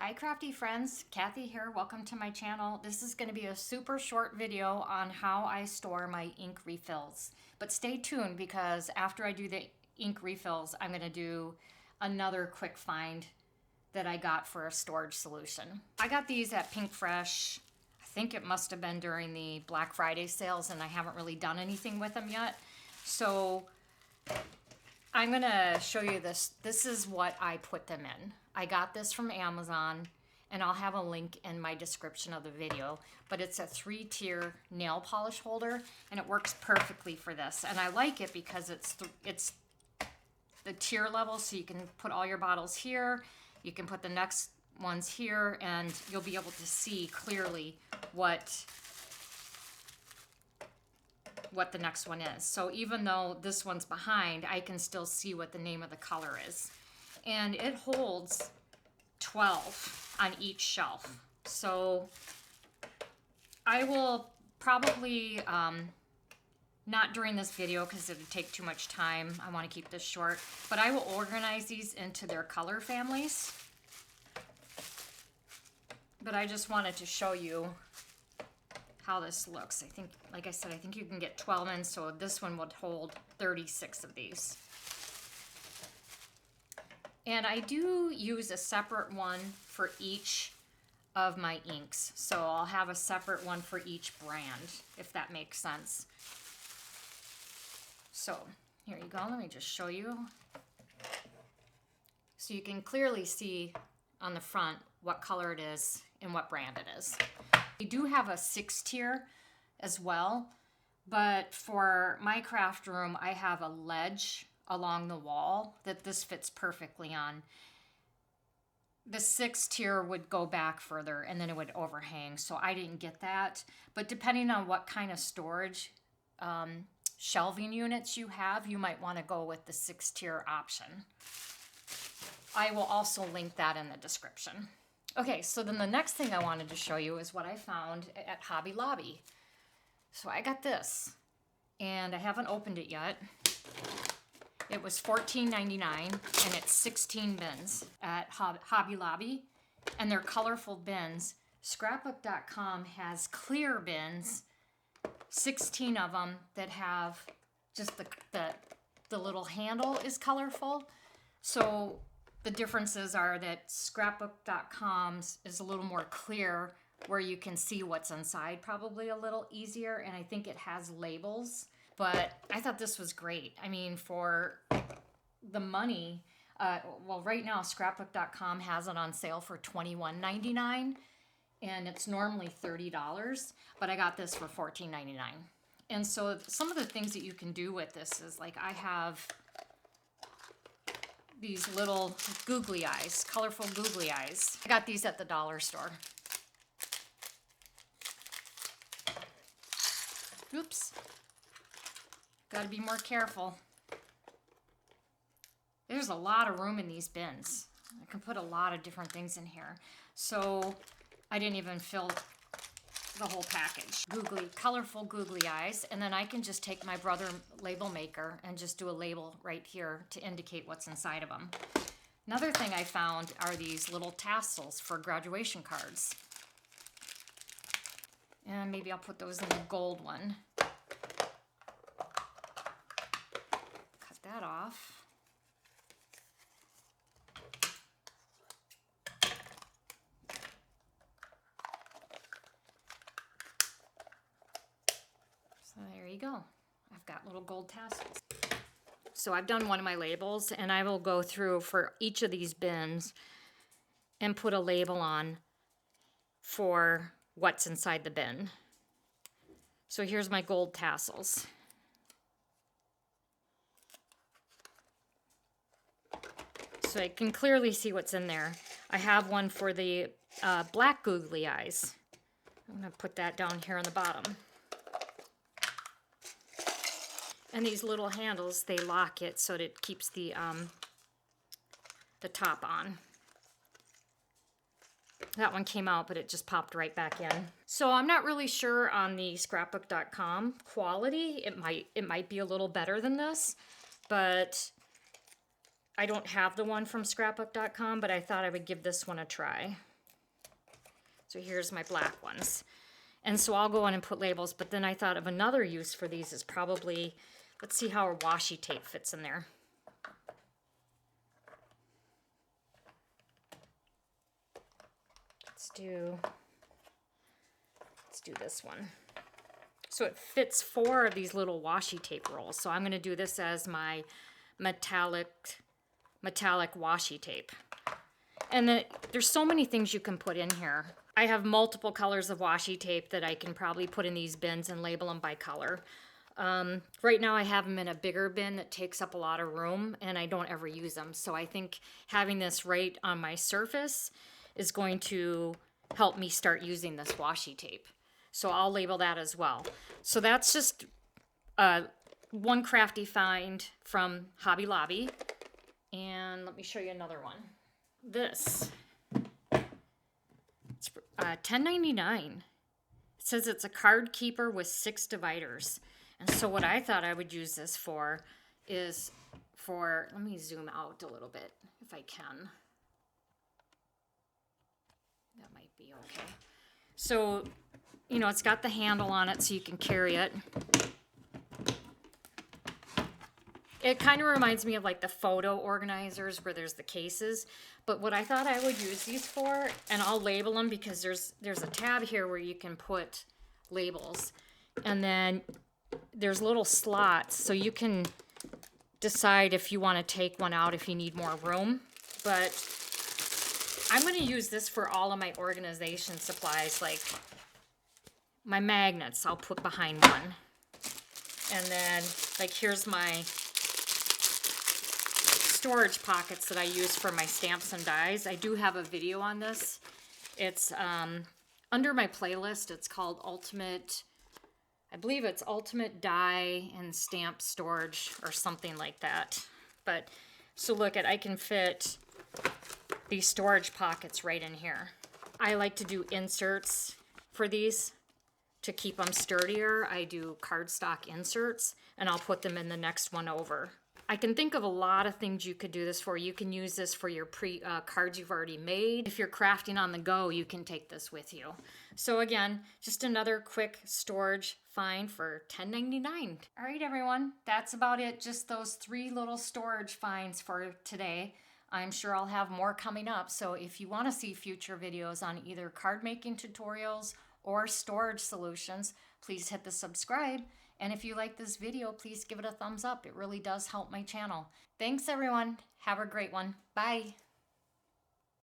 Hi Crafty friends, Kathy here. Welcome to my channel. This is going to be a super short video on how I store my ink refills. But stay tuned because after I do the ink refills, I'm going to do another quick find that I got for a storage solution. I got these at Pink Fresh. I think it must have been during the Black Friday sales and I haven't really done anything with them yet. So I'm going to show you this. This is what I put them in. I got this from Amazon, and I'll have a link in my description of the video, but it's a 3-tier nail polish holder, and it works perfectly for this. And I like it because it's the tier level, so you can put all your bottles here, you can put the next ones here, and you'll be able to see clearly what the next one is. So even though this one's behind, I can still see what the name of the color is. And it holds 12 on each shelf. So I will probably, not during this video because it would take too much time. I want to keep this short, but I will organize these into their color families. But I just wanted to show you how this looks. I think, like I said, I think you can get 12 in, so this one would hold 36 of these. And I do use a separate one for each of my inks. So I'll have a separate one for each brand, if that makes sense. So here you go, let me just show you. So you can clearly see on the front what color it is and what brand it is. We do have a 6-tier as well, but for my craft room, I have a ledge along the wall that this fits perfectly on. The 6-tier would go back further and then it would overhang, so I didn't get that. But depending on what kind of storage shelving units you have, you might want to go with the 6-tier option. I will also link that in the description. Okay, so then the next thing I wanted to show you is what I found at Hobby Lobby. So I got this, and I haven't opened it yet. It was $14.99, and it's 16 bins at Hobby Lobby, and they're colorful bins. Scrapbook.com has clear bins, 16 of them that have just the little handle is colorful. So the differences are that Scrapbook.com's is a little more clear, where you can see what's inside probably a little easier, and I think it has labels. But I thought this was great. I mean, for the money, well, right now Scrapbook.com has it on sale for $21.99, and it's normally $30, but I got this for $14.99. And so some of the things that you can do with this is, like, I have these little googly eyes, colorful googly eyes. I got these at the dollar store. Oops. Gotta be more careful. There's a lot of room in these bins. I can put a lot of different things in here. So I didn't even fill the whole package. Colorful googly eyes. And then I can just take my Brother label maker and just do a label right here to indicate what's inside of them. Another thing I found are these little tassels for graduation cards. And maybe I'll put those in the gold one. That off. So there you go. I've got little gold tassels. So I've done one of my labels, and I will go through for each of these bins and put a label on for what's inside the bin. So here's my gold tassels. So I can clearly see what's in there. I have one for the black googly eyes. I'm going to put that down here on the bottom. And these little handles, they lock it so that it keeps the top on. That one came out, but it just popped right back in. So I'm not really sure on the Scrapbook.com quality. It might be a little better than this, but I don't have the one from Scrapbook.com, but I thought I would give this one a try. So here's my black ones. And so I'll go in and put labels, but then I thought of another use for these is probably, let's see how our washi tape fits in there. Let's do this one. So it fits 4 of these little washi tape rolls. So I'm going to do this as my metallic washi tape. And then there's so many things you can put in here. I have multiple colors of washi tape that I can probably put in these bins and label them by color. Right now I have them in a bigger bin that takes up a lot of room and I don't ever use them. So I think having this right on my surface is going to help me start using this washi tape. So I'll label that as well. So that's just one crafty find from Hobby Lobby. And let me show you another one. This. It's $10.99. It says it's a card keeper with 6 dividers. And so what I thought I would use this for is for, let me zoom out a little bit if I can. That might be okay. So, you know, it's got the handle on it so you can carry it. It kind of reminds me of like the photo organizers where there's the cases. But what I thought I would use these for, and I'll label them because there's a tab here where you can put labels. And then there's little slots so you can decide if you want to take one out if you need more room. But I'm going to use this for all of my organization supplies, like my magnets I'll put behind one. And then like here's my storage pockets that I use for my stamps and dies. I do have a video on this. It's under my playlist. It's called Ultimate, I believe it's Ultimate Die and Stamp Storage or something like that. But so look at, I can fit these storage pockets right in here. I like to do inserts for these to keep them sturdier. I do cardstock inserts and I'll put them in the next one over. I can think of a lot of things you could do this for. You can use this for your cards you've already made. If you're crafting on the go, you can take this with you. So again, just another quick storage find for $10.99. All right, everyone, that's about it. Just those 3 little storage finds for today. I'm sure I'll have more coming up. So if you want to see future videos on either card making tutorials or storage solutions, please hit the subscribe. And if you like this video, please give it a thumbs up. It really does help my channel. Thanks, everyone. Have a great one. Bye.